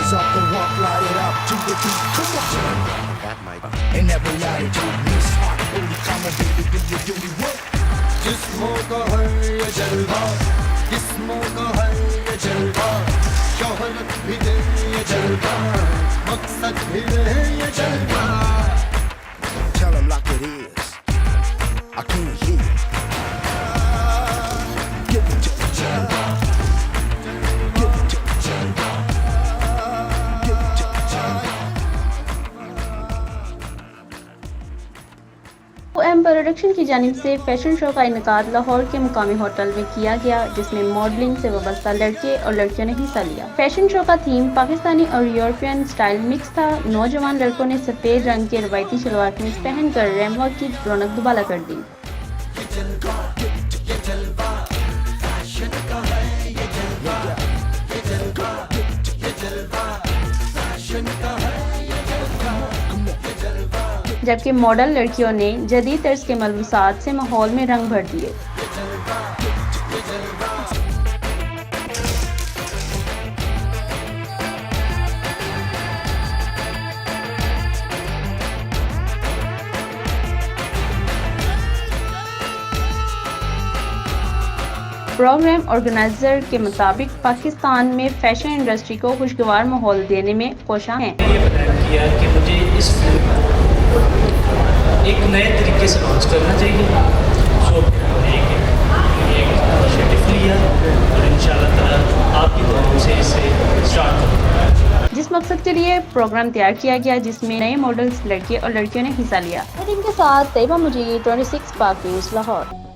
hands up and walk, light it up to the beat. Come on. That might And everybody do this hot booty. Come on, baby, do you do me what? जिस्मों का है ये जलवा, जिस्मों का है ये जलवा, शोहरत भी दे ये जलवा, मकसद भी रहे ये जलवा. Tell 'em like it is. I can't hear you. Give it to the jलवा. Give it to the jलवा. Give it to the jलवा. प्रोडक्शन की जानिब से फैशन शो का इनेकाद लाहौर के मुकामी होटल में किया गया, जिसमें मॉडलिंग से वाबस्ता लड़के और लड़कियों ने हिस्सा लिया. फैशन शो का थीम पाकिस्तानी और यूरोपियन स्टाइल मिक्स था. नौजवान लड़कों ने सफेद रंग के रवायती शलवार कमीज पहनकर रहनमाई की रौनक दुबाला कर दी. जबकि मॉडल लड़कियों ने जदीद तर्ज के मलबूसात से माहौल में रंग भर दिए. प्रोग्राम ऑर्गेनाइजर के मुताबिक पाकिस्तान में फैशन इंडस्ट्री को खुशगवार माहौल देने में कोशां हैं. ये प्लान किया कि मुझे इस एक नए तरीके से लॉन्च करना चाहिए. सो एक इनिशिएटिव लिया और इंशाल्लाह ताला आपकी दुआओं से इसे स्टार्ट करूँगा. जिस मकसद के लिए प्रोग्राम तैयार किया गया, जिसमें नए मॉडल्स लड़के और लड़कियों ने हिस्सा लिया. इनके साथ तैयबा मुजीब, 26 पाक न्यूज़, लाहौर.